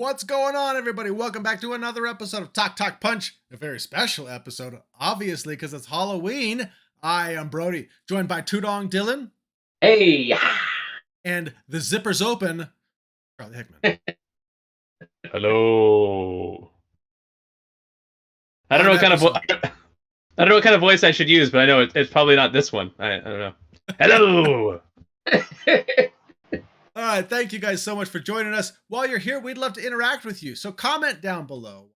What's going on, everybody? Welcome back to another episode of Talk Talk Punch, a very special episode, obviously, because it's Halloween. I am Brody, joined by Tudong Dylan. Hey! And the zipper's open, Charlie Hickman. Hello. I don't know what kind of voice I should use, but I know it's probably not this one. I don't know. Hello. All right, thank you guys so much for joining us. While you're here, we'd love to interact with you. So comment down below.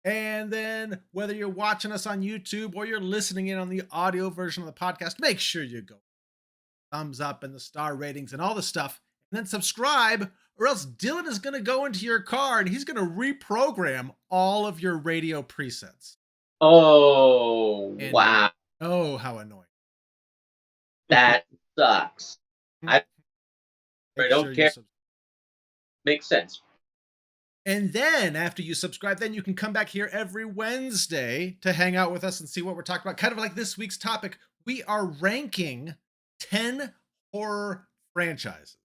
And then whether you're watching us on YouTube or you're listening in on the audio version of the podcast, make sure you go thumbs up and the star ratings and all the stuff. And then subscribe, or else Dylan is going to go into your car and he's going to reprogram all of your radio presets. Oh, And wow. Oh, how annoying. That sucks. I don't care. Makes sense. And then after you subscribe, then you can come back here every Wednesday to hang out with us and see what we're talking about. Kind of like this week's topic. We are ranking 10 horror franchises.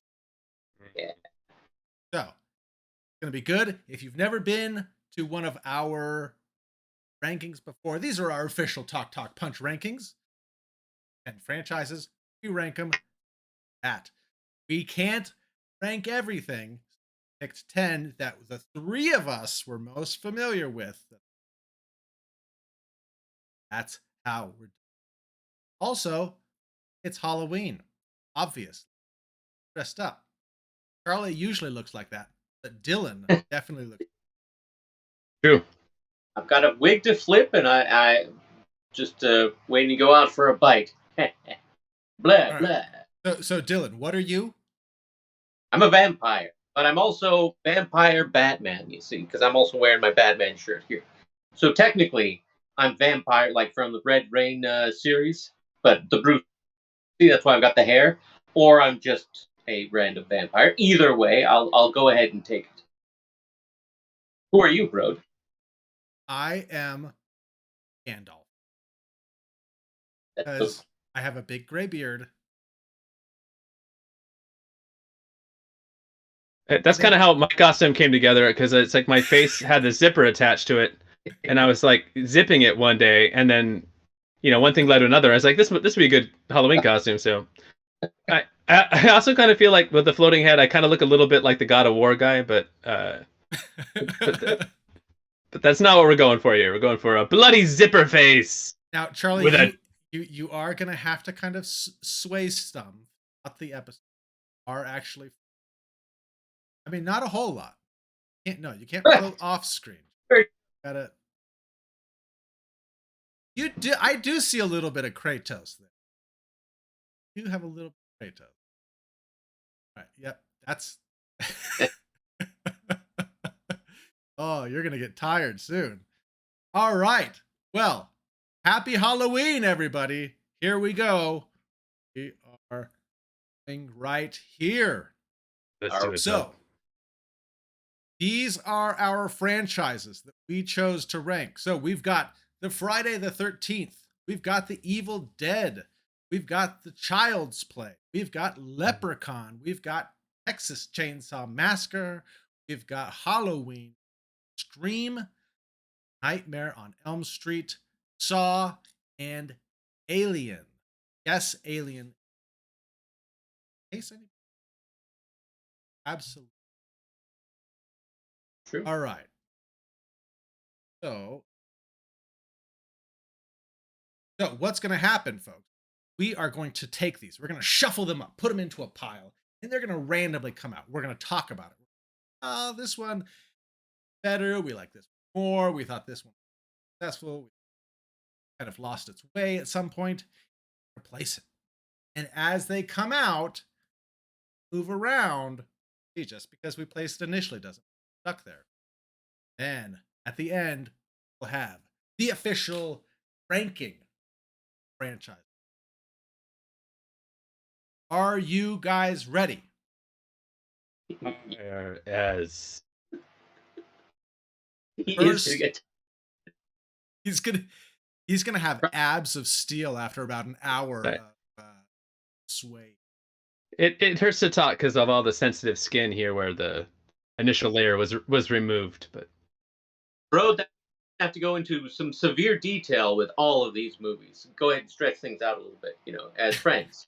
Yeah. So it's going to be good. If you've never been to one of our rankings before, these are our official Talk Talk Punch rankings. 10 franchises. We rank them at. We can't rank everything. Picked 10 that the three of us were most familiar with. That's how we're doing. Also, it's Halloween. Obvious. Dressed up. Charlie usually looks like that, but Dylan definitely looks. True. I've got a wig to flip, and I just waiting to go out for a bite. Blah, Right. blah. So Dylan, what are you? I'm a vampire, but I'm also Vampire Batman, you see, because I'm also wearing my Batman shirt here. So technically, I'm vampire, like from the Red Rain series, but the Bruce. See, that's why I've got the hair. Or I'm just a random vampire. Either way, I'll go ahead and take it. Who are you, bro? I am Gandalf. Because I have a big gray beard. That's kind of how my costume came together, because it's like my face had the zipper attached to it, and I was like zipping it one day, and then one thing led to another. I was like, this would be a good Halloween costume. So I also kind of feel like with the floating head, I kind of look a little bit like the God of War guy, but that's not what we're going for here. We're going for a bloody zipper face. Now, Charlie, you are gonna have to kind of sway some up the episode. Are actually, I mean, not a whole lot. You can't float off screen. Gotta. I do see a little bit of Kratos there. You have a little bit of Kratos. All right. Yep. That's. Oh, you're gonna get tired soon. All right. Well, happy Halloween, everybody. Here we go. We are going right here. So, these are our franchises that we chose to rank. So we've got the Friday the 13th. We've got the Evil Dead. We've got the Child's Play. We've got Leprechaun. We've got Texas Chainsaw Massacre. We've got Halloween, Scream, Nightmare on Elm Street, Saw, and Alien. Yes, Alien. Absolutely. True. All right. So what's going to happen, folks? We are going to take these. We're going to shuffle them up, put them into a pile, and they're going to randomly come out. We're going to talk about it. Oh, this one better. We like this more. We thought this one was successful. We kind of lost its way at some point. Replace it. And as they come out, move around. See, just because we placed it initially doesn't stuck there. Then at the end, we'll have the official ranking franchise. Are you guys ready? As First, he's gonna have abs of steel after about an hour of sway. It hurts to talk because of all the sensitive skin here, where initial layer was removed. But Bro, that have to go into some severe detail with all of these movies. Go ahead and stretch things out a little bit, as friends.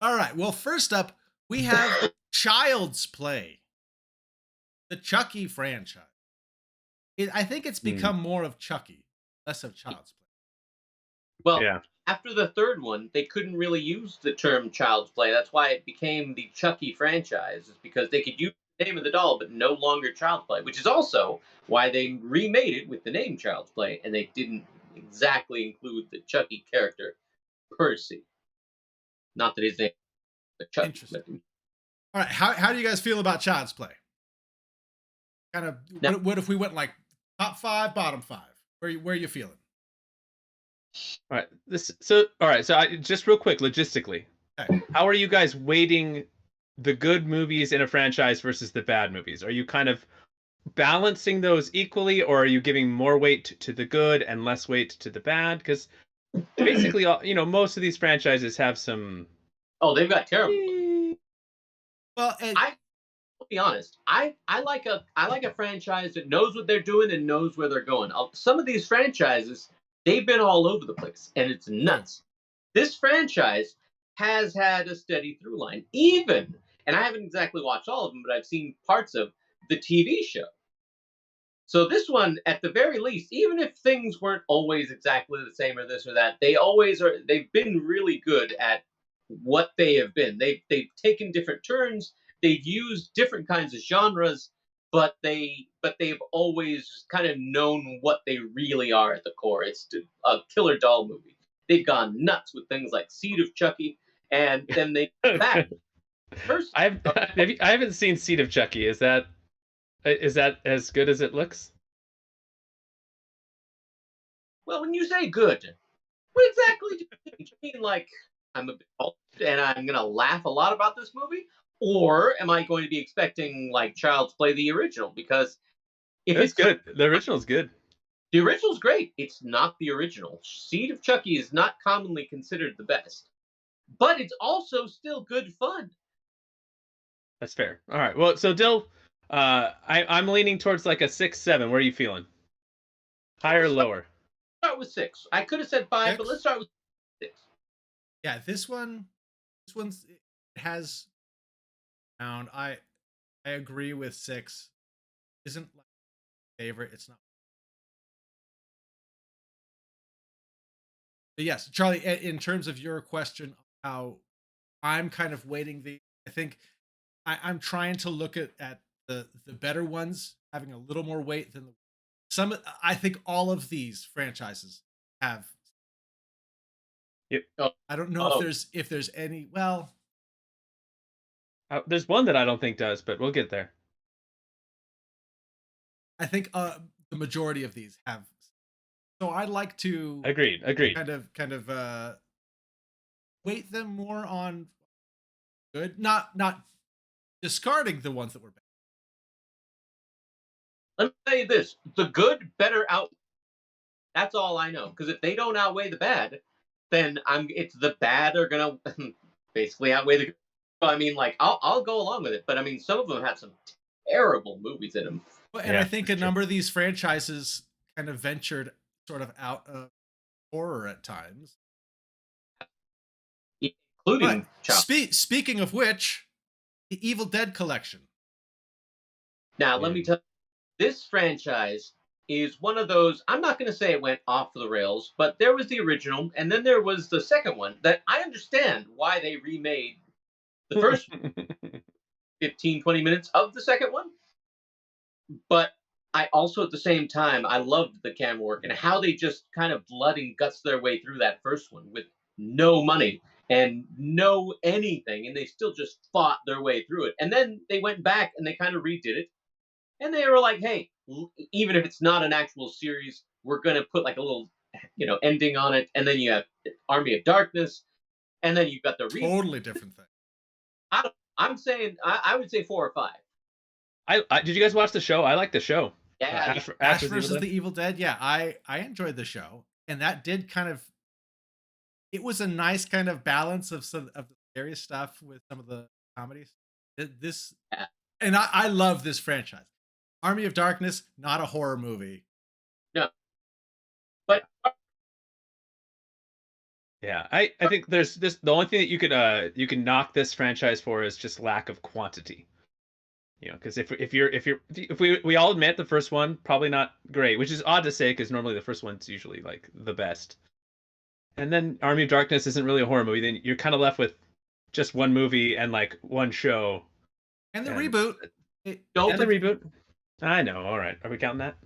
All right. Well, first up, we have Child's Play, the Chucky franchise. I think it's become more of Chucky, less of Child's Play. Well, yeah, after the third one, they couldn't really use the term child's play. That's why it became the Chucky franchise, is because they could use the name of the doll, but no longer child's play, which is also why they remade it with the name Child's Play, and they didn't exactly include the Chucky character Percy. Not that his name was Chucky. Interesting. All right. How do you guys feel about Child's Play? Kind of. Now, What if we went like top 5, bottom 5? Where are you feeling? all right. All right. So just real quick, logistically, Okay. how are you guys weighting the good movies in a franchise versus the bad movies? Are you kind of balancing those equally, or are you giving more weight to the good and less weight to the bad? Because basically, most of these franchises have some. oh, they've got terrible. Well, I'll be honest. I like a franchise that knows what they're doing and knows where they're going. Some of these franchises, they've been all over the place, and it's nuts. This franchise has had a steady through line, even, and I haven't exactly watched all of them, but I've seen parts of the TV show. So this one, at the very least, even if things weren't always exactly the same or this or that, they always are. They've been really good at what they have been. They've taken different turns. They've used different kinds of genres, but they've always kind of known what they really are at the core. It's a killer doll movie. They've gone nuts with things like Seed of Chucky, and then they back first. I haven't seen Seed of Chucky. Is that as good as it looks? Well, when you say good, what exactly do you mean? Do you mean like I'm a bit old and I'm gonna laugh a lot about this movie? Or am I going to be expecting like Child's Play the original? Because if It's it's good. The original's good. the original's great, it's not the original. Seed of Chucky is not commonly considered the best, but it's also still good fun. That's fair. All right. Well, so Dill, I'm leaning towards like a 6, 7. Where are you feeling? Higher or Let's lower? start with 6. I could have said 5, but 6? let's start with 6. Yeah, this one's it has found. I agree with 6. Isn't like my favorite. It's not. But yes, Charlie. In terms of your question, how I'm kind of weighting I think I'm trying to look at the better ones having a little more weight than some. I think all of these franchises have. Yep. I don't know Oh, if there's any. Well, There's one that I don't think does, but we'll get there. I think the majority of these have. So I'd like to Agreed. Agreed. kind of weight them more on good, not discarding the ones that were bad. let me tell you this: the good better out. That's all I know. Because if they don't outweigh the bad, then it's the bad are gonna basically outweigh the good. So, I mean, like I'll go along with it, but I mean, some of them have some terrible movies in them, And I Yeah, think for a sure. number of these franchises kind of ventured sort of out of horror at times. But including Child. speaking of which, the Evil Dead collection. Now, let Yeah. me tell you, this franchise is one of those. I'm not going to say it went off the rails, but there was the original, and then there was the second one that I understand why they remade the first 15, 20 minutes of the second one. But I also, at the same time, I loved the camera work and how they just kind of blood and guts their way through that first one with no money and no anything, and they still just fought their way through it. And then they went back and they kind of redid it, and they were like, "Hey, even if it's not an actual series, we're gonna put like a little, ending on it." And then you have Army of Darkness, and then you've got the re. Totally different thing. I'm saying I would say 4 or 5. Did you guys watch the show? I like the show. Yeah, Ash Ash vs. Evil versus Dead? the Evil Dead. Yeah, I enjoyed the show, and that did kind of. It was a nice kind of balance of some of the scary stuff with some of the comedies. This Yeah. and I love this franchise. Army of Darkness, not a horror movie. No, but Yeah, I think there's this the only thing that you can knock this franchise for is just lack of quantity. You know, because if we all admit the first one probably not great, which is odd to say because normally the first one's usually like the best, and then Army of Darkness isn't really a horror movie, then you're kind of left with just one movie and like one show And the and reboot. It, don't and the it's forget, reboot. I know. All right, are we counting that?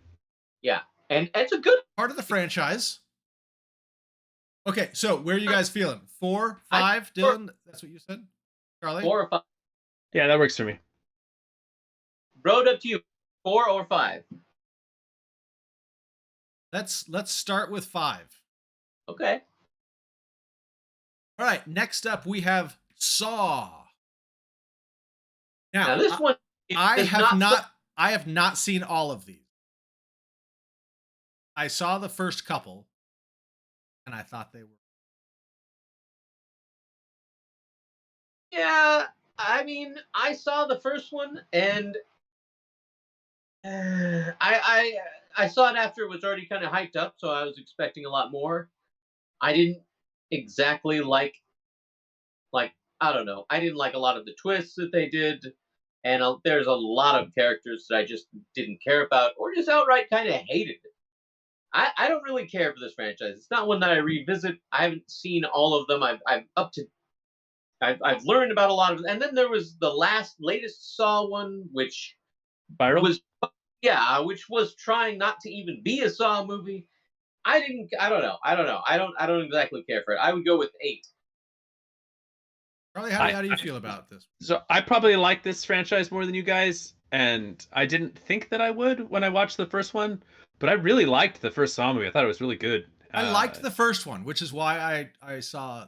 yeah, and it's a good. part of the franchise. Okay, so where are you guys feeling? 4, I 5, Dylan? That's what you said? Charlie? 4 or 5. Yeah, that works for me. Road up to you. 4 or 5. Let's start with 5. Okay. All right, next up we have Saw. Now, Now this one I is have not. I have not seen all of these. I saw the first couple and I thought they were Yeah, I mean, I saw the first one, and I saw it after it was already kind of hyped up, so I was expecting a lot more. I didn't exactly like I don't know. I didn't like a lot of the twists that they did, and there's a lot of characters that I just didn't care about, or just outright kind of hated. I don't really care for this franchise. It's not one that I revisit. I haven't seen all of them. I'm up to. I've learned about a lot of, and then there was the latest Saw one, which Spiral. was yeah, which was trying not to even be a Saw movie. I didn't. I don't know. I don't know. I don't exactly care for it. I would go with 8. Charlie, how do you feel about this? So I probably like this franchise more than you guys, and I didn't think that I would when I watched the first one, but I really liked the first Saw movie. I thought it was really good. I liked the first one, which is why I saw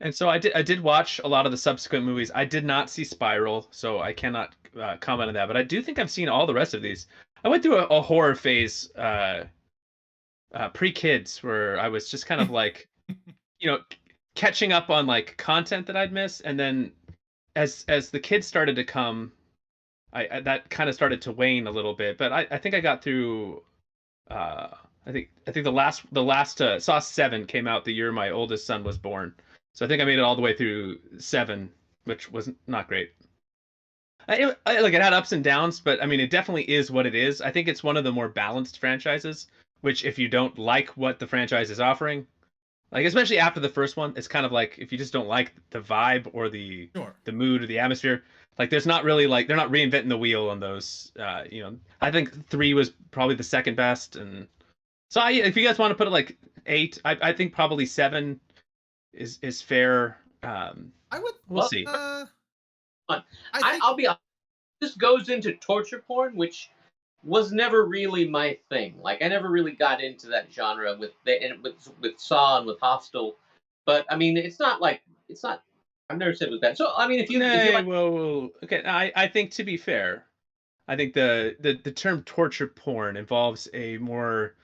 And so I did watch a lot of the subsequent movies. I did not see Spiral, so I cannot comment on that. But I do think I've seen all the rest of these. I went through a horror phase pre-kids where I was just kind of like, you know, catching up on like content that I'd missed, and then as the kids started to come, I that kind of started to wane a little bit. But I think I got through. I think the last Saw 7 came out the year my oldest son was born. So I think I made it all the way through 7, which was not great. Like it had ups and downs, but I mean it definitely is what it is. I think it's one of the more balanced franchises. Which if you don't like what the franchise is offering, like especially after the first one, it's kind of like if you just don't like the vibe or sure. the mood or the atmosphere, like there's not really like they're not reinventing the wheel on those. I think 3 was probably the second best, and so if you guys want to put it like 8, I think probably 7 is fair. I would We'll see. I think I'll be honest. This goes into torture porn, which was never really my thing. Like I never really got into that genre with Saw and with Hostel. But I mean, it's not like it's not. I've never said it was bad. So I mean, if you Nay, like, well, okay. I think to be fair, I think the term torture porn involves a more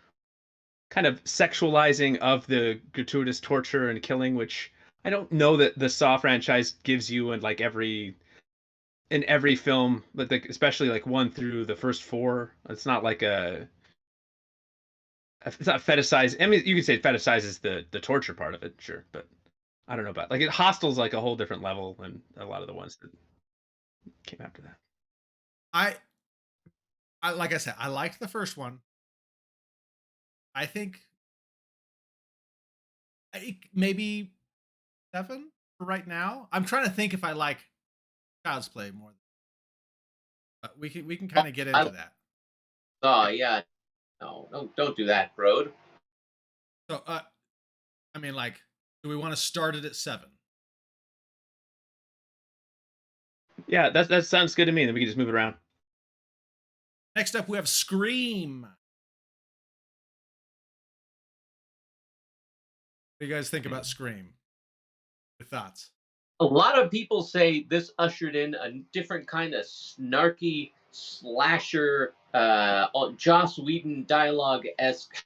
kind of sexualizing of the gratuitous torture and killing, which I don't know that the Saw franchise gives you in every film, but especially like 1 through the first 4. It's not like it's not fetishized. I mean, you could say it fetishizes the torture part of it, sure, but I don't know about like Hostel's like a whole different level than a lot of the ones that came after that. I like I said, I liked the first one. I think maybe 7 for right now. I'm trying to think if I like Child's Play more. But we can kind of get into that. oh yeah, no, don't do that, bro. So I mean, like, do we want to start it at 7? Yeah, that sounds good to me. Then we can just move it around. Next up, we have Scream. What do you guys think about Scream? Your thoughts? A lot of people say this ushered in a different kind of snarky slasher, Joss Whedon dialogue esque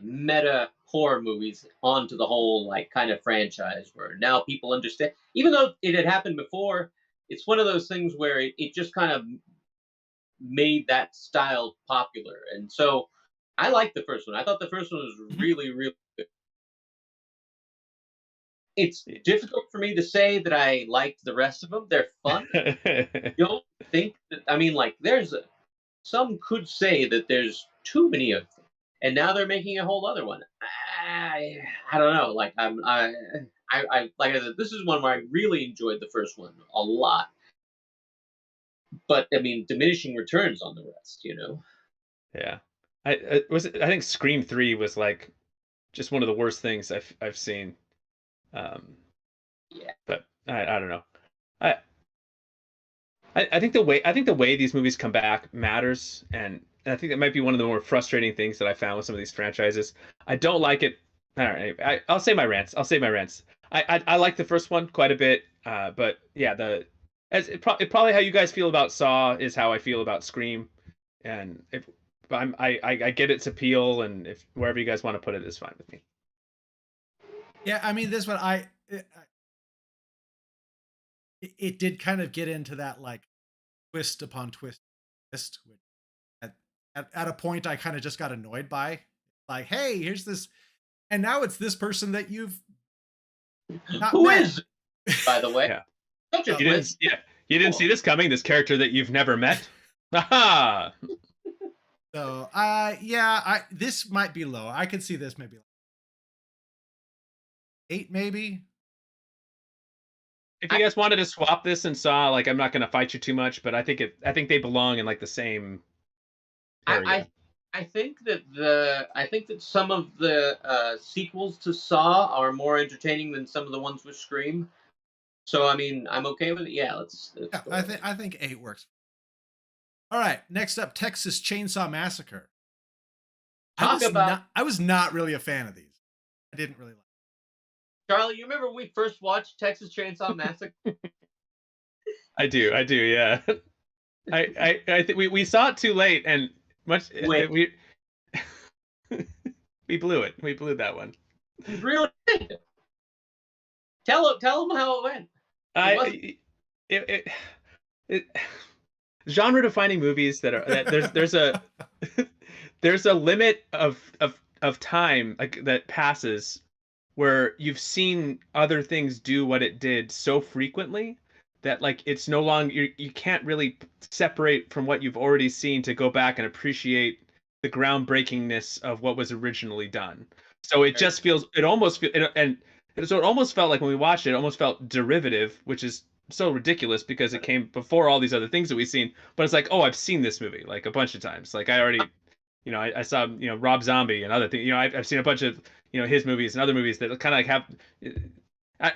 meta horror movies onto the whole like kind of franchise. Where now people understand, even though it had happened before, it's one of those things where it just kind of made that style popular. And so I liked the first one. I thought the first one was Mhm. really, really good. It's difficult for me to say that I liked the rest of them. They're fun. You don't think that, I mean, like, some could say that there's too many of them, and now they're making a whole other one. I don't know. Like, like I said, this is one where I really enjoyed the first one a lot, but I mean, diminishing returns on the rest. You know? Yeah. I think Scream 3 was like just one of the worst things I've seen. Um, Yeah. but I don't know. I, I think the way these movies come back matters, and I think that might be one of the more frustrating things that I found with some of these franchises. I don't like it. All right, I'll say my rants. I'll say my rants. I like the first one quite a bit, but yeah, probably how you guys feel about Saw is how I feel about Scream, and if I get its appeal, and if wherever you guys want to put it is fine with me. Yeah, I mean, this one, it did kind of get into that like twist upon twist, which at a point I kind of just got annoyed by. Like, hey, here's this, and now it's this person that you've not Who met. is, by the way, Yeah, such a So, twist? you didn't see this coming. This character that you've never met. Aha! so yeah, I this might be low. I could see this maybe like 8, maybe. If you I, guys wanted to swap this and Saw, like I'm not going to fight you too much, but I think they belong in like the same I, area. I think that some of the sequels to Saw are more entertaining than some of the ones with Scream. So I mean, I'm okay with it. Yeah, let's Yeah, go with it. I think 8 works. All right, next up, Texas Chainsaw Massacre. Talk about I was not really a fan of these. I didn't really like. Charlie. You remember when we first watched Texas Chainsaw Massacre? I do, yeah. I think we saw it too late and much Wait, we blew it. We blew that one. we really did. Tell them how it went. It wasn't. I it, it, it genre defining movies that there's a there's a limit of time like that passes where you've seen other things do what it did so frequently that like it's no longer you can't really separate from what you've already seen to go back and appreciate the groundbreakingness of what was originally done. So it just feels it almost feel and so it almost felt like when we watched it, it almost felt derivative, which is so ridiculous because it came before all these other things that we've seen. But it's like, oh, I've seen this movie like a bunch of times. Like I already, I saw Rob Zombie and other things. I've seen a bunch of his movies and other movies that kind of like have.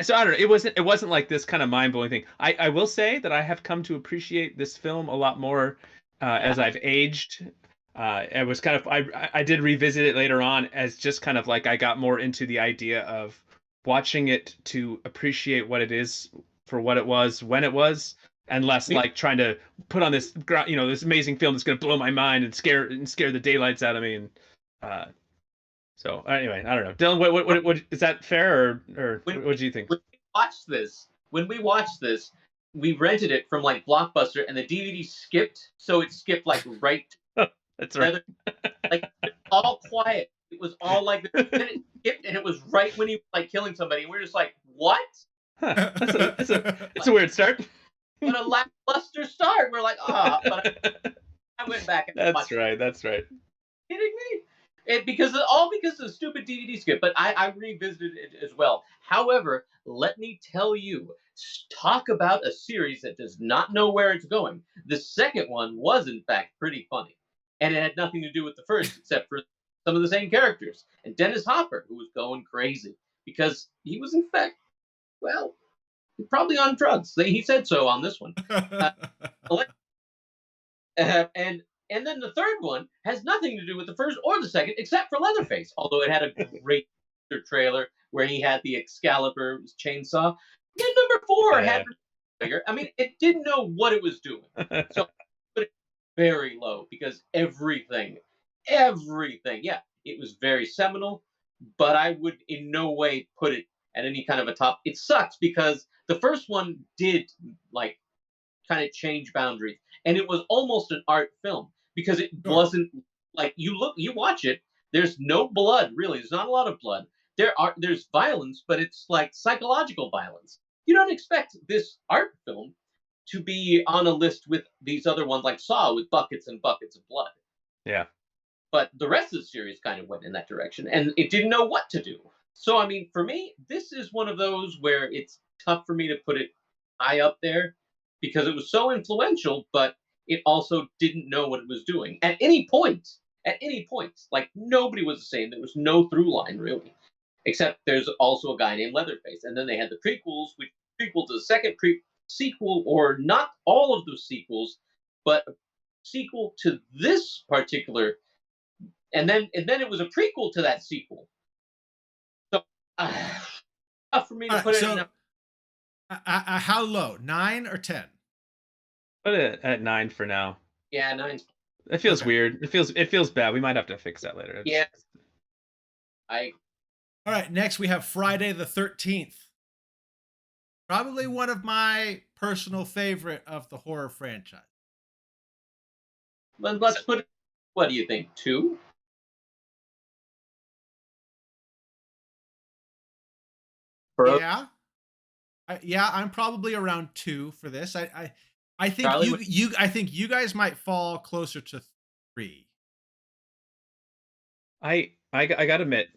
So I don't know. It wasn't like this kind of mind blowing thing. I will say that I have come to appreciate this film a lot more as I've aged. It was kind of I did revisit it later on as just kind of like I got more into the idea of watching it to appreciate what it is for what it was when it was, and less like trying to put on this this amazing film that's going to blow my mind and scare the daylights out of me. And uh, so anyway, I don't know, Dylan. What is that fair or when, what do you think? when we watched this, we rented it from like Blockbuster, and the DVD skipped, so it skipped like right That's to right. another, like all quiet. It was all like then it skipped, and it was right when he was like killing somebody, and we're just like, what? Huh. That's Like, a weird start. what a lackluster start. We're like, but I went back and That's watched. right. That's right. Kidding me? Because of the stupid DVD skip, but I revisited it as well. However, let me tell you, talk about a series that does not know where it's going. The second one was, in fact, pretty funny, and it had nothing to do with the first, except for some of the same characters and Dennis Hopper, who was going crazy because he was, in fact, well, probably on drugs. He said so on this one. Uh, and then the third one has nothing to do with the first or the second, except for Leatherface. Although it had a great trailer where he had the Excalibur chainsaw. Then number four Yeah. had bigger. I mean, it didn't know what it was doing, so but it very low because everything, yeah, it was very seminal. But I would in no way put it at any kind of a top. It sucks because the first one did like kind of change boundaries, and it was almost an art film because it Sure. wasn't like you watch it. There's no blood really. There's not a lot of blood. There's violence, but it's like psychological violence. You don't expect this art film to be on a list with these other ones like Saw with buckets and buckets of blood. Yeah. But the rest of the series kind of went in that direction, and it didn't know what to do. So, I mean, for me, this is one of those where it's tough for me to put it high up there because it was so influential, but it also didn't know what it was doing at any point. At any point, like nobody was the same. There was no through line really, except there's also a guy named Leatherface, and then they had the prequels, which prequel to the second sequel, or not all of those sequels, but a sequel to this particular, and then it was a prequel to that sequel. So tough for me All to right. put it in. So, how low? 9 or 10? Put it at 9 for now. Yeah, nine's It feels Okay. weird. It feels bad. We might have to fix that later. yeah. I All right. Next, we have Friday the 13th. Probably one of my personal favorite of the horror franchise. let's put it. What do you think? 2? For Yeah. Yeah, I'm probably around 2 for this. I think Charlie? I think you guys might fall closer to 3. I gotta admit,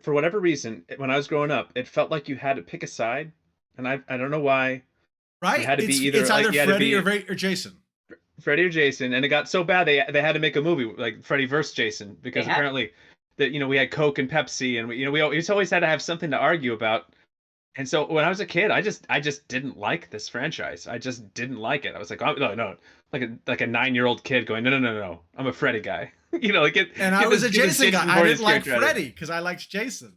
for whatever reason, when I was growing up, it felt like you had to pick a side, and I don't know why. It Right? had to be It's either like either you had to Freddy be or Jason. Freddy or Jason, and it got so bad they had to make a movie like Freddy versus Jason They because had apparently that we had Coke and Pepsi, and we just always had to have something to argue about. And so when I was a kid, I just didn't like this franchise. I just didn't like it. I was like, oh, no, no, like a 9-year-old kid going, no, no, no, no, I'm a Freddy guy. Like And I get was this a get this Jason guy. Jason I Voorhees didn't like character out of here. Freddy because I liked Jason.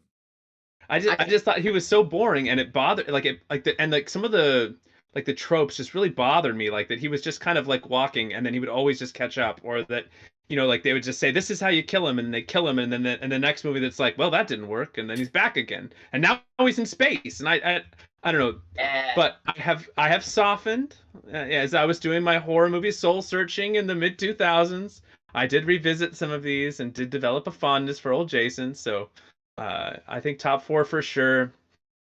I just thought he was so boring, and it bothered like some of the like the tropes just really bothered me, like that he was just kind of like walking and then he would always just catch up, or that like they would just say this is how you kill him, and they kill him, and then in the next movie that's like, well, that didn't work, and then he's back again, and now he's in space, and I don't know, eh, but I have softened as I was doing my horror movie soul searching in the mid 2000s. I did revisit some of these and did develop a fondness for old Jason, so I think top 4 for sure.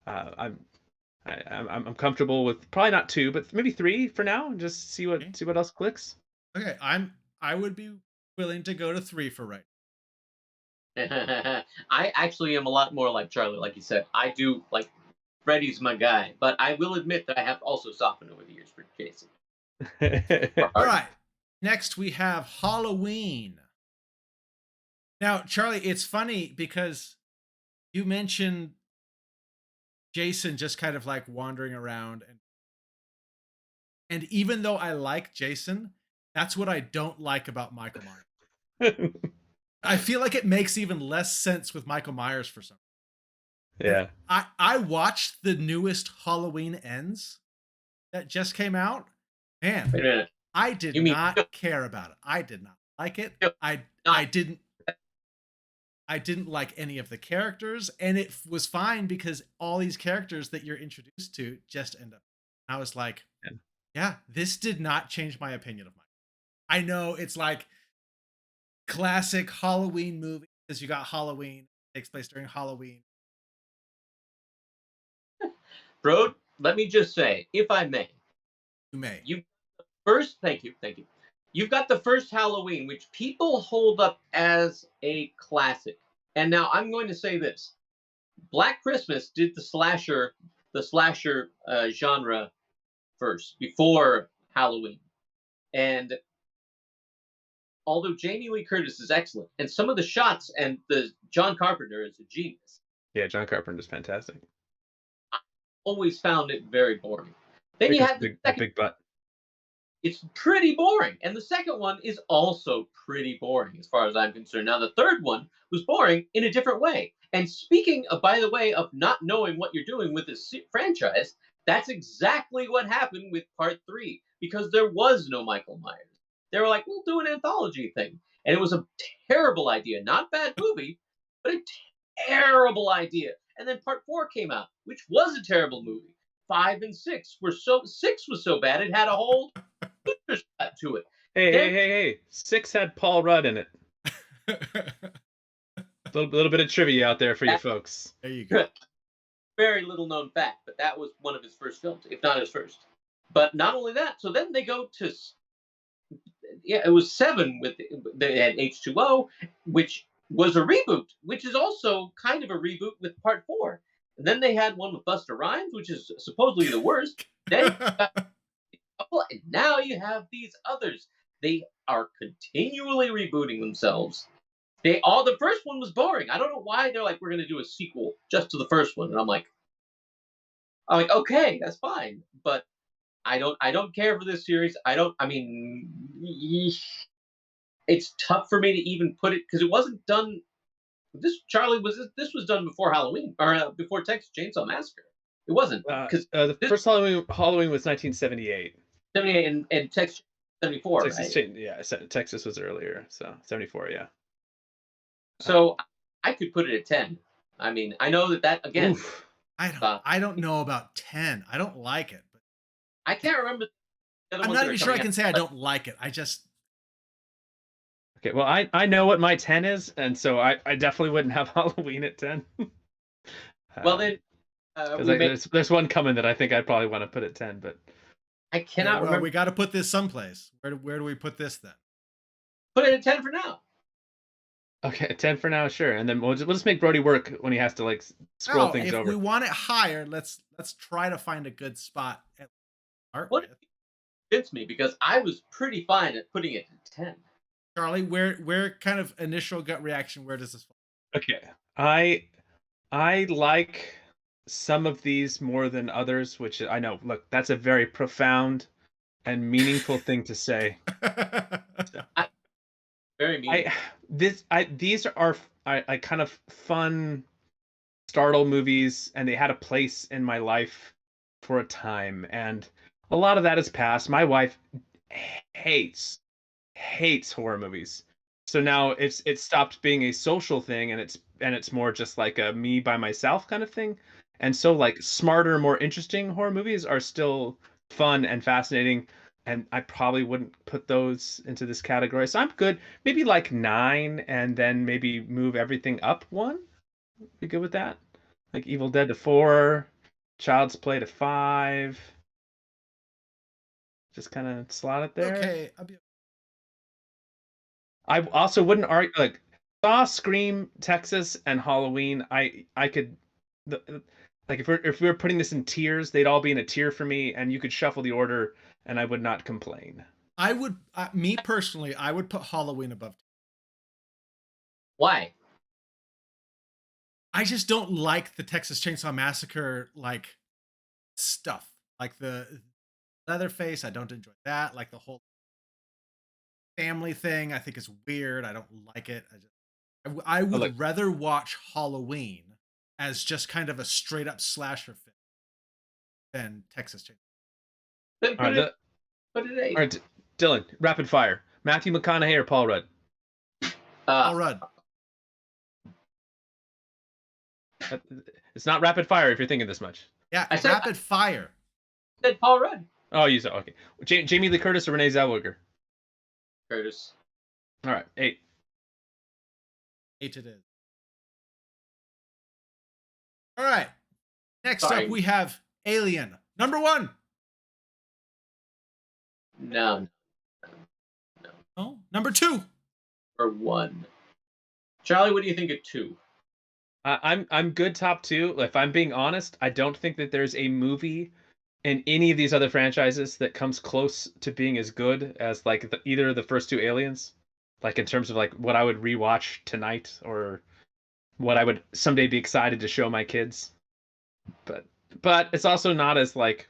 Uh, I'm I'm comfortable with probably not 2, but maybe 3 for now, and just Okay. see what else clicks. Okay, I would be willing to go to 3 for right. I actually am a lot more like Charlie, like you said. I do like Freddy's my guy, but I will admit that I have also softened over the years for Jason. For All art. right. Next we have Halloween. Now, Charlie, it's funny because you mentioned Jason just kind of like wandering around, and even though I like Jason, that's what I don't like about Michael Myers. I feel like it makes even less sense with Michael Myers for some. And Yeah. I watched the newest Halloween Ends that just came out. Man, Wait a minute. I did You mean not care about it. I did not like it. I not I didn't like any of the characters, and it was fine because all these characters that you're introduced to just end up. I was like, Yeah. yeah, this did not change my opinion of Mike. I know it's like classic Halloween movie because you got Halloween, takes place during Halloween. Bro, let me just say, if I may, You may. you first, thank you. You've got the first Halloween, which people hold up as a classic. And now I'm going to say this: Black Christmas did the slasher genre first, before Halloween. And although Jamie Lee Curtis is excellent, and some of the shots, and the John Carpenter is a genius, Yeah, John Carpenter's fantastic. always found it very boring. Then you Because had the the second. big butt. It's pretty boring. And the second one is also pretty boring as far as I'm concerned. Now, the third one was boring in a different way. And speaking of, by the way, of not knowing what you're doing with this franchise, that's exactly what happened with part 3, because there was no Michael Myers. They were like, we'll do an anthology thing. And it was a terrible idea. Not bad movie, but a terrible idea. And then part 4 came out, which was a terrible movie. 5 and 6 were so 6 was so bad it had a whole Caesar's cut to it. Hey, Then hey, hey, hey! 6 had Paul Rudd in it. Little bit of trivia out there for you that folks. There you go. very little known fact, but that was one of his first films, if not his first. But not only that, so then they go to yeah, it was 7 with they had H2O, which was a reboot, which is also kind of a reboot with part 4. And then they had one with Buster Rhymes, which is supposedly the worst. Then and now you have these others. They are continually rebooting themselves. They all the first one was boring. I don't know why they're like we're going to do a sequel just to the first one, and I'm like okay, that's fine, but I don't care for this series. I don't. I mean, it's tough for me to even put it because it wasn't done. This was done before Halloween or before Texas Chainsaw Massacre. It wasn't because The this first Halloween was 1978. 78 and Texas 74, right? Yeah, Texas was earlier, so 74, yeah. So I could put it at 10. I mean, I know that again. Oof. I don't know about 10. I don't like it, but I can't remember the other I'm ones not that are even sure I coming can out, say I but don't like it. I just Okay, well, I know what my 10 is, and so I definitely wouldn't have Halloween at 10. well then Because we may. there's one coming that I think I'd probably want to put at 10, but I okay, cannot well, remember. we got to put this someplace. Where do we put this then? Put it at 10 for now. okay, 10 for now, sure. And then we'll just make Brody work when he has to like scroll Oh, things if we over. want it higher, let's try to find a good spot at start What with. convinced me because I was pretty fine at putting it at 10. Charlie, where kind of initial gut reaction? Where does this fall? Okay. I like some of these more than others, which I know, look, that's a very profound and meaningful thing to say. I, very I meaningful. these are I kind of fun startle movies, and they had a place in my life for a time, and a lot of that has passed. My wife hates horror movies, so now it's stopped being a social thing, and it's more just like a me by myself kind of thing. And so like smarter, more interesting horror movies are still fun and fascinating, and I probably wouldn't put those into this category. So I'm good, maybe like 9, and then maybe move everything up one. You good with that? Like Evil Dead to 4, Child's Play to 5. Just kind of slot it there. Okay, I also wouldn't argue like Saw, Scream, Texas, and Halloween. I could like if we were putting this in tiers, they'd all be in a tier for me, and you could shuffle the order, and I would not complain. I would me personally, I would put Halloween above. Why? I just don't like the Texas Chainsaw Massacre like stuff. Like the Leatherface, I don't enjoy that. Like the whole family thing, I think is weird. I don't like it. I Oh, look, would rather watch Halloween as just kind of a straight up slasher film than Texas Chainsaw. Then all right, put it at all 8. right, Dylan, rapid fire. Matthew McConaughey or Paul Rudd? Uh, Paul Rudd. It's not rapid fire if you're thinking this much. Yeah, I rapid fire. said Paul Rudd. Oh, you said okay. Jamie Lee Curtis or Renee Zellweger? Curtis. All right, 8. 8 it is. All right. Next Sorry. up, we have Alien. Number 1. No, Oh, number 2. or 1. Charlie, what do you think of 2? I'm good top 2. If I'm being honest, I don't think that there's a movie in any of these other franchises that comes close to being as good as like either of the first 2 Aliens. Like in terms of like what I would rewatch tonight or what I would someday be excited to show my kids. But it's also not as like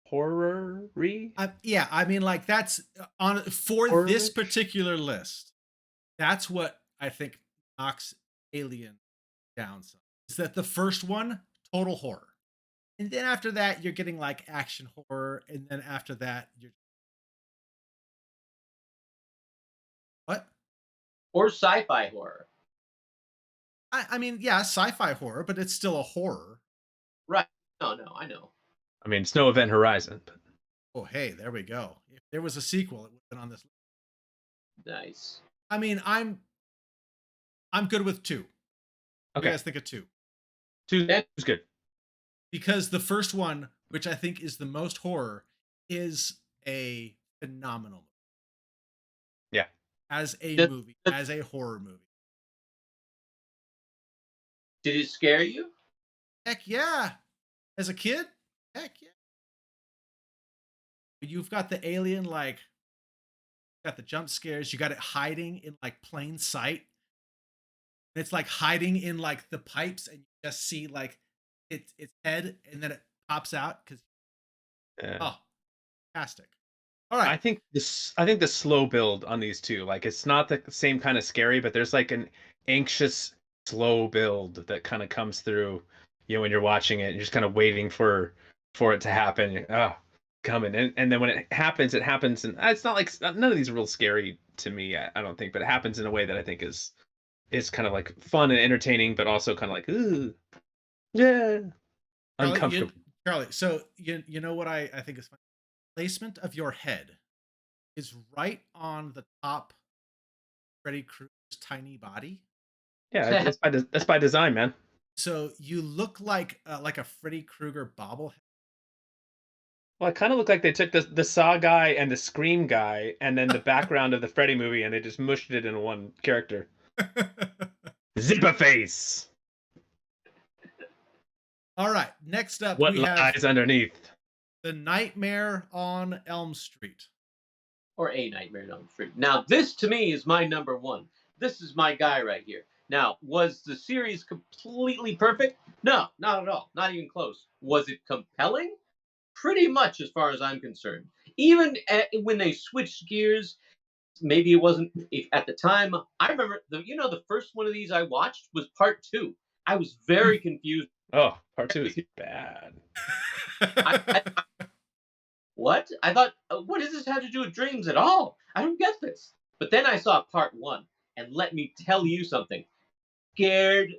horror-y. Yeah, I mean, like that's on for this Horror-ish? particular list. That's what I think knocks Alien down some. Is that the first one, total horror, and then after that, you're getting like action horror, and then after that, you're what? Or sci-fi horror? I mean, yeah, sci-fi horror, but it's still a horror. Right. No, I know. I mean, it's no Event Horizon. But... Oh, hey, there we go. If there was a sequel, it would have been on this list. Nice. I mean, I'm good with 2. What do you Okay, guys think of 2? 2 is good. Because the first one, which I think is the most horror, is a phenomenal movie. Yeah. As a Did- movie, as a horror movie. Did it scare you? Heck yeah. As a kid, heck yeah. You've got the alien, like, got the jump scares. You got it hiding in, like, plain sight. And it's, like, hiding in, like, the pipes, and you just see, like, its head, and then it pops out. Because, oh, fantastic. All right. I think the slow build on these two, like it's not the same kind of scary, but there's like an anxious slow build that kind of comes through, when you're watching it, you're just kind of waiting for it to happen. Oh, coming. And then when it happens, and it's not like none of these are real scary to me, I don't think, but it happens in a way that I think is kind of like fun and entertaining, but also kind of like, ooh, yeah, uncomfortable. Charlie, so you know what I think is funny? Placement of your head is right on the top of Freddy Krueger's tiny body. Yeah, that's by design, man. So you look like a Freddy Krueger bobblehead. Well, it kind of looked like they took the Saw guy and the Scream guy, and then the background of the Freddy movie, and they just mushed it in one character. Zipper face. All right, next up What we have lies underneath? The Nightmare on Elm Street. Or A Nightmare on Elm Street. Now, this to me is my number one. This is my guy right here. Now, was the series completely perfect? No, not at all. Not even close. Was it compelling? Pretty much, as far as I'm concerned. Even when they switched gears, maybe it wasn't at the time. I remember the first one of these I watched was part 2. I was very confused. Oh, part 2 is bad. I What? I thought, what does this have to do with dreams at all? I don't get this. But then I saw part 1, and let me tell you something. Scared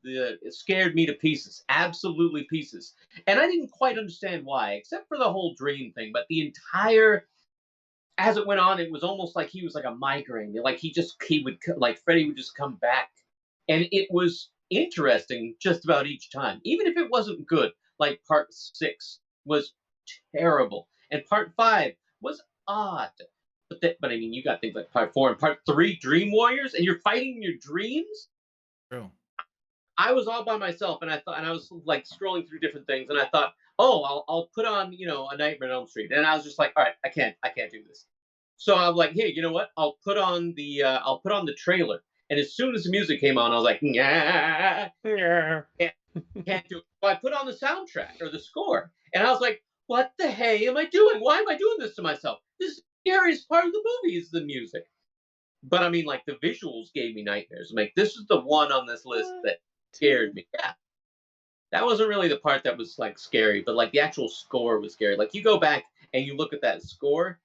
it scared me to pieces, absolutely pieces. And I didn't quite understand why, except for the whole dream thing. But the entire, as it went on, it was almost like he was like a migraine. Like Freddy would just come back, and it was interesting just about each time, even if it wasn't good. Like part 6 was terrible, and part 5 was odd. But I mean, you got things like part 4 and part 3, Dream Warriors, and you're fighting in your dreams. True. I was all by myself, and I was like scrolling through different things, and I thought, oh, I'll put on A Nightmare on Elm Street, and I was just like, all right, I can't do this. So I'm like, hey, you know what? I'll put on the trailer, and as soon as the music came on, I was like, yeah, can't do it. So I put on the soundtrack or the score, and I was like, what the hey am I doing? Why am I doing this to myself? This is the scariest part of the movie is the music. But I mean, like the visuals gave me nightmares. I'm like, this is the one on this list that scared me. Yeah. That wasn't really the part that was like scary, but like the actual score was scary. Like you go back and you look at that score,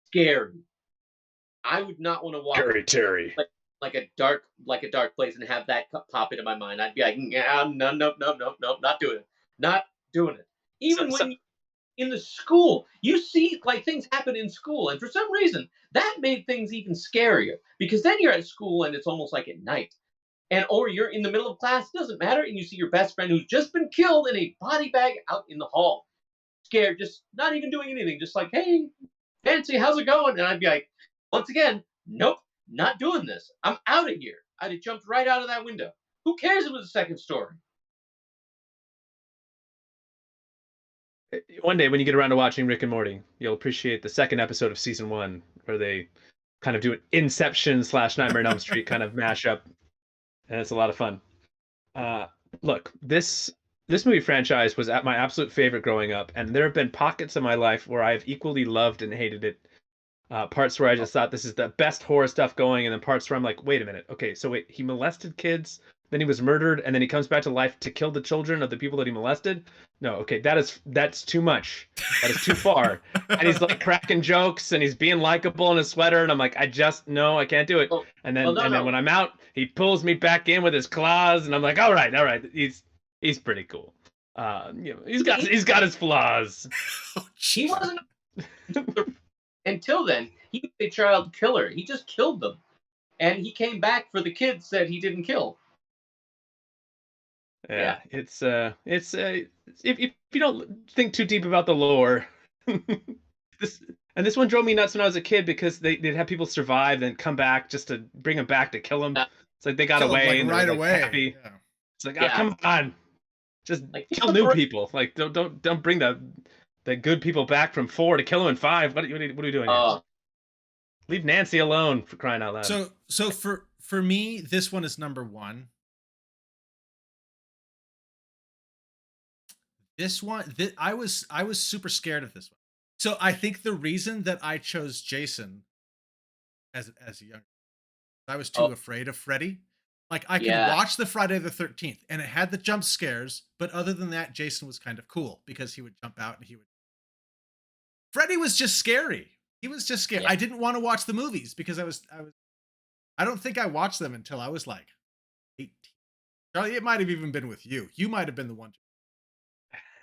scary. I would not want to walk Terry. like a dark place and have that pop into my mind. I'd be like, yeah, no, not doing it. Not doing it. Even when in the school, you see like things happen in school, and for some reason that made things even scarier because then you're at school and it's almost like at night, or you're in the middle of class, doesn't matter, and you see your best friend who's just been killed in a body bag out in the hall, scared, just not even doing anything, just like, hey, fancy, how's it going? And I'd be like, once again, nope, not doing this. I'm out of here. I'd have jumped right out of that window. Who cares if it was a second story? One day when you get around to watching Rick and Morty, you'll appreciate the second episode of season 1 where they kind of do an Inception / Nightmare on Elm Street kind of mashup, and it's a lot of fun. Look, this movie franchise was my absolute favorite growing up, and there have been pockets of my life where I've equally loved and hated it. Parts where I just thought this is the best horror stuff going, and then parts where I'm like, wait a minute, okay, so wait, he molested kids, then he was murdered, and then he comes back to life to kill the children of the people that he molested? No, okay, that's too much. That is too far. And he's like cracking jokes, and he's being likable in a sweater, and I'm like, I can't do it. And then then when I'm out, he pulls me back in with his claws, and I'm like, all right, he's pretty cool. He's got his flaws. Oh, He jeez. wasn't until then. He was a child killer. He just killed them, and he came back for the kids that he didn't kill. Yeah, it's if you don't think too deep about the lore, this this one drove me nuts when I was a kid because they'd have people survive and come back just to bring them back to kill them. Yeah. It's like they got Kill him, away like, and they were right like away. happy. Yeah. It's like, oh, Yeah. come on, just Like, kill new people. Like don't bring the good people back from 4 to kill them in 5. What are we doing here? Leave Nancy alone, for crying out loud. So for me, this one is number 1. This one, I was super scared of this one. So I think the reason that I chose Jason as a young, I was too afraid of Freddy. Like, I could Yeah. watch the Friday the 13th and it had the jump scares, but other than that, Jason was kind of cool because he would jump out and he would. Freddy was just scary. He was just scary. Yeah. I didn't want to watch the movies because I don't think I watched them until I was like 18. Charlie, it might have even been with you. You might have been the one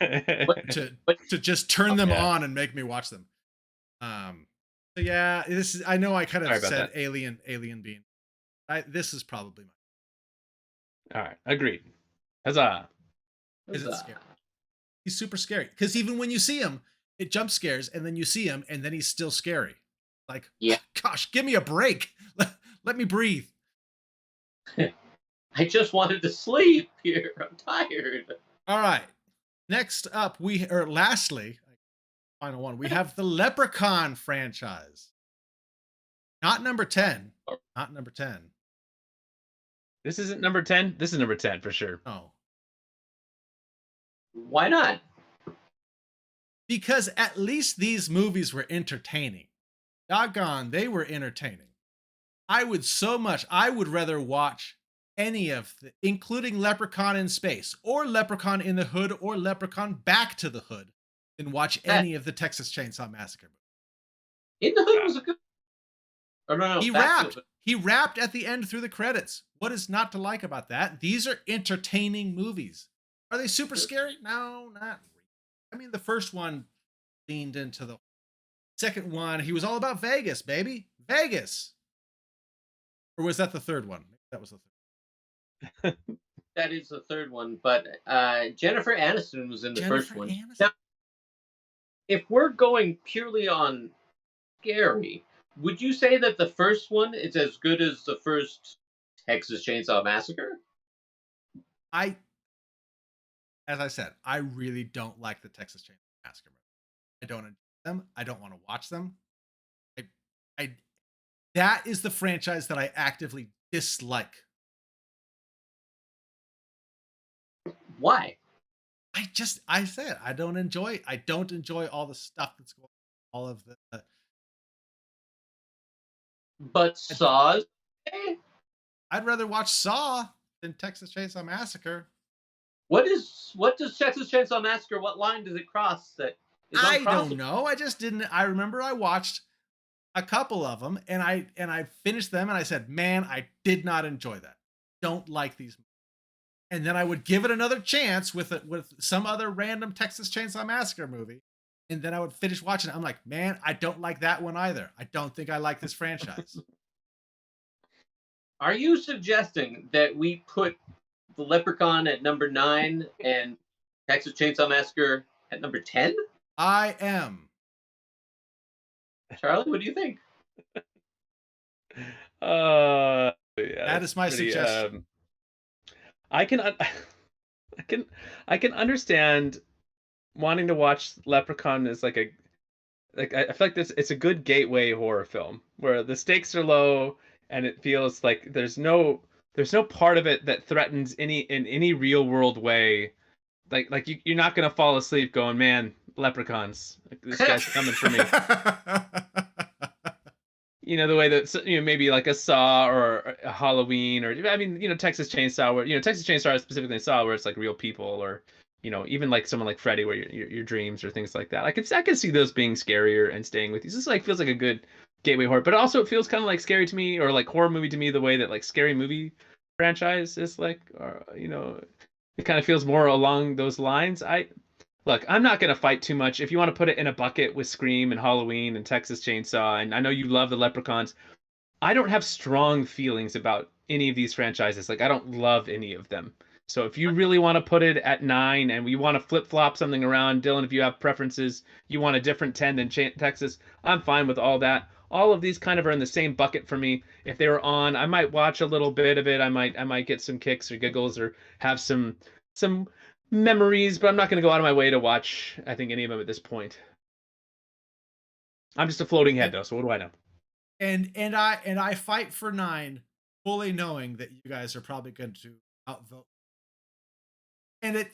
to just turn them on and make me watch them. So yeah, this is. I know I kind of said that. Alien Being. This is probably my. All right, agreed. Huzzah! Is it scary? He's super scary because even when you see him, it jump scares, and then you see him, and then he's still scary. Like, yeah, gosh, give me a break. Let me breathe. I just wanted to sleep here. I'm tired. All right. Next up, lastly, final one, we have the Leprechaun franchise. Not number 10. Not number 10. This isn't number 10? This is number 10 for sure. Oh. Why not? Because at least these movies were entertaining. Doggone, they were entertaining. I would rather watch any of the, including Leprechaun in Space, or Leprechaun in the Hood, or Leprechaun Back to the Hood, than watch any of the Texas Chainsaw Massacre movies. In the Hood was a good. Oh, no, He rapped at the end through the credits. What is not to like about that? These are entertaining movies. Are they super scary? No, not really. I mean, the first one leaned into the second one. He was all about Vegas, baby. Vegas. Or was that the third one? That was the third. That is the third one, but Jennifer Aniston was in the first one. Now, if we're going purely on scary, would you say that the first one is as good as the first Texas Chainsaw Massacre? As I said, I really don't like the Texas Chainsaw Massacre. I don't enjoy them. I don't want to watch them. That is the franchise that I actively dislike. Why? I said I don't enjoy all the stuff that's going on, all of the. But Saw. I'd rather watch Saw than Texas Chainsaw Massacre. What does Texas Chainsaw Massacre? What line does it cross? That is I don't know. I just didn't. I remember I watched a couple of them, and I finished them, and I said, "Man, I did not enjoy that. Don't like these." And then I would give it another chance with some other random Texas Chainsaw Massacre movie, and then I would finish watching it. I'm like, man, I don't like that one either. I don't think I like this franchise. Are you suggesting that we put the Leprechaun at number 9 and Texas Chainsaw Massacre at number 10? I am. Charlie, what do you think? Yeah, that is my suggestion. I can understand wanting to watch Leprechaun as I feel like it's a good gateway horror film where the stakes are low and it feels like there's no part of it that threatens in any real world way. Like you're not gonna fall asleep going, man, leprechauns. Like, this guy's coming for me. The way that maybe like a Saw or a Halloween, or I mean, Texas Chainsaw, where Texas Chainsaw specifically Saw, where it's like real people, or even like someone like Freddy, where your dreams or things like that. I can see those being scarier and staying with you. This feels like a good gateway horror, but also it feels kind of like scary to me, or like horror movie to me, the way that like scary movie franchise is like, It kind of feels more along those lines. Look, I'm not gonna fight too much. If you want to put it in a bucket with Scream and Halloween and Texas Chainsaw, and I know you love the Leprechauns, I don't have strong feelings about any of these franchises. Like I don't love any of them. So if you really want to put it at 9 and we want to flip flop something around, Dylan, if you have preferences, you want a different 10 than Texas, I'm fine with all that. All of these kind of are in the same bucket for me. If they were on, I might watch a little bit of it. I might get some kicks or giggles or have some memories, but I'm not going to go out of my way to watch I think any of them at this point. I'm just a floating head And though, so what do I know? and I fight for 9, fully knowing that you guys are probably going to outvote. And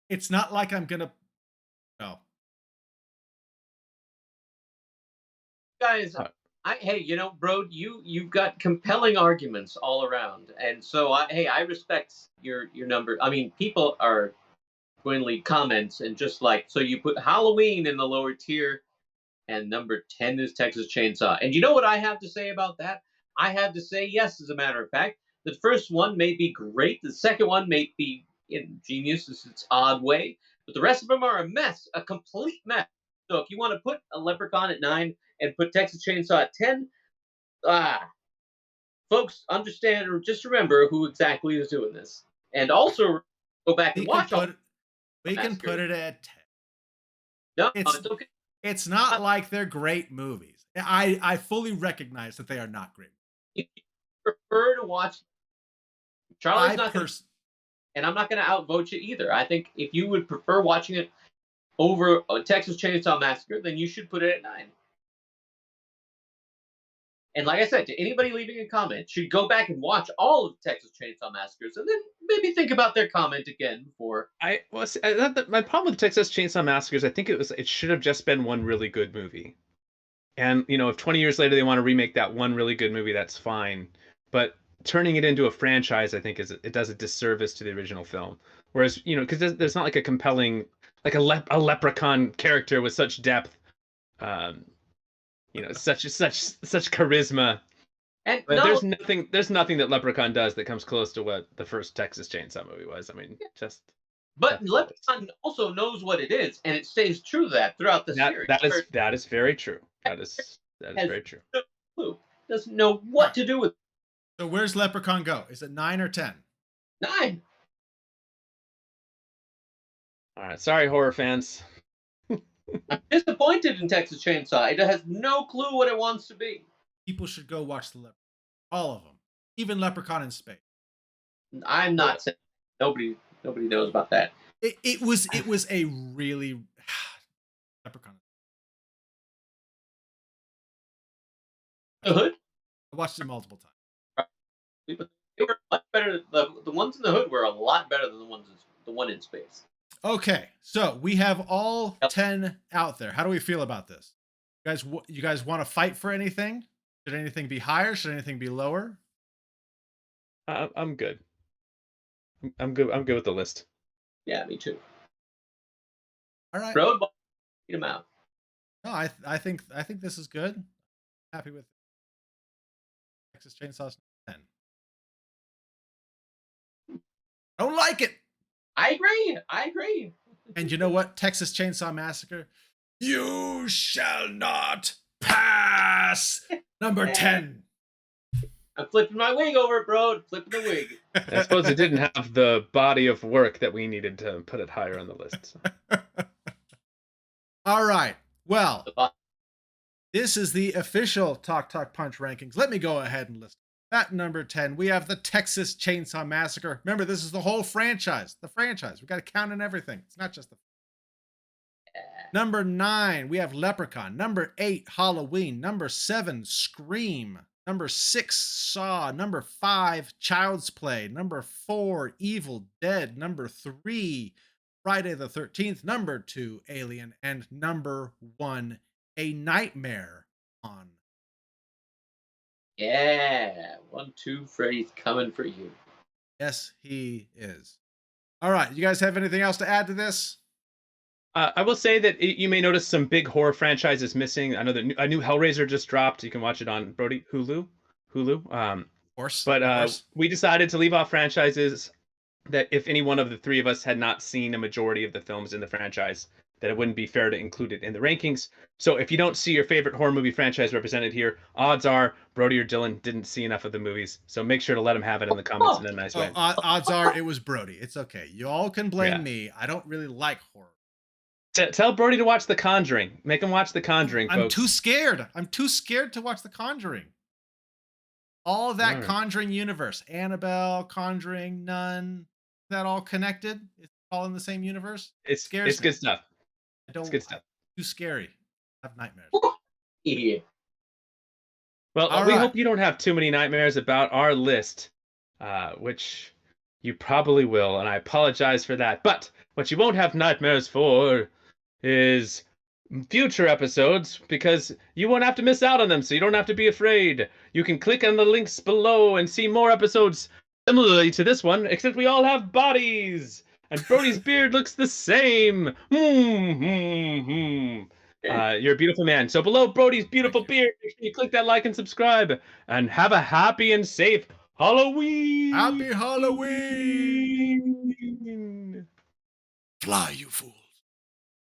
it's not like I'm gonna no. Guys, Uh, hey, bro, you've got compelling arguments all around, and so I respect your number. I mean, people are going to leave comments and just like so you put Halloween in the lower tier, and number 10 is Texas Chainsaw. And you know what I have to say about that? I have to say yes, as a matter of fact. The first one may be great. The second one may be ingenious in its odd way. But the rest of them are a mess, a complete mess. So if you want to put a Leprechaun at 9 and put Texas Chainsaw at 10, ah, folks, understand or just remember who exactly is doing this. And also go back and We can watch all put the we can put Massacre. it at 10. No, It's it's okay. it's not like they're great movies. I fully recognize that they are not great. If you prefer to watch, Charlie's I not going to, pers and I'm not going to outvote you either. I think if you would prefer watching it over a Texas Chainsaw Massacre, then you should put it at 9. And like I said, to anybody leaving a comment, should go back and watch all of Texas Chainsaw Massacres, and then maybe think about their comment again before. My problem with Texas Chainsaw Massacre is I think it should have just been one really good movie. And if 20 years later they want to remake that one really good movie, that's fine. But turning it into a franchise, I think it does a disservice to the original film. Whereas because there's not like a compelling like a leprechaun character with such depth, um, such charisma. And But there's nothing that Leprechaun does that comes close to what the first Texas Chainsaw movie was. I mean, just but that's Leprechaun also knows what it is, and it stays true to that throughout the that series. that is very true. That is Has very true. no clue, doesn't know All what right. to do with So where's Leprechaun go? Is it 9 or 10? 9. All right, sorry, horror fans. I'm disappointed in Texas Chainsaw. It has no clue what it wants to be. People should go watch the Leprechaun. All of them. Even Leprechaun in Space. I'm not saying nobody knows about that. It was a really Leprechaun. The Hood, I watched it multiple times. but they were much better. The ones in the Hood were a lot better than the one in space. Okay, so we have all Yep. 10 out there. How do we feel about this? You guys want to fight for anything? Should anything be higher? Should anything be lower? I'm good. I'm good. I'm good with the list. Yeah, me too. All right. Road, beat them out. No, I think this is good. Happy with Texas Chainsaw 10. Don't like it. I agree. I agree. And you know what? Texas Chainsaw Massacre. You shall not pass. Number 10. I'm flipping my wig over it, bro. Flipping the wig. I suppose it didn't have the body of work that we needed to put it higher on the list. So. All right. Well, The bo- this is the official Talk Punch rankings. Let me go ahead and list. At number 10, we have the Texas Chainsaw Massacre. Remember, this is the whole franchise. The franchise. We got to count in everything. It's not just the. Number 9, we have Leprechaun. Number 8, Halloween. Number 7, Scream. Number 6, Saw. Number 5, Child's Play. Number 4, Evil Dead. Number 3, Friday the 13th. Number 2, Alien. And number 1, A Nightmare on. Yeah. 1, 2, Freddy's coming for you. Yes, he is. All right. You guys have anything else to add to this? I will say that you may notice some big horror franchises missing. I know that a new Hellraiser just dropped. You can watch it on Hulu. Of course. But Of course. we decided to leave off franchises that if any one of the three of us had not seen a majority of the films in the franchise, that it wouldn't be fair to include it in the rankings. So if you don't see your favorite horror movie franchise represented here, odds are Brody or Dylan didn't see enough of the movies. So make sure to let them have it in the comments in a nice way. Odds are it was Brody. It's okay. You all can blame Yeah. me. I don't really like horror. Tell Brody to watch The Conjuring. Make him watch The Conjuring, I'm folks. too scared. I'm too scared to watch The Conjuring. All of that All right. Conjuring universe, Annabelle, Conjuring, Nun, that all connected? It's all in the same universe? It's Scares me. good stuff. I don't. It's good stuff. Too scary. I have nightmares. Yeah. Well, All we right. hope you don't have too many nightmares about our list, which you probably will, and I apologize for that. But what you won't have nightmares for is future episodes, because you won't have to miss out on them, so you don't have to be afraid. You can click on the links below and see more episodes similarly to this one, except we all have bodies, and Brody's beard looks the same. You're a beautiful man. So below Brody's beautiful Thank you. beard, make sure you click that like and subscribe, and have a happy and safe Halloween. Happy Halloween! Fly, you fool.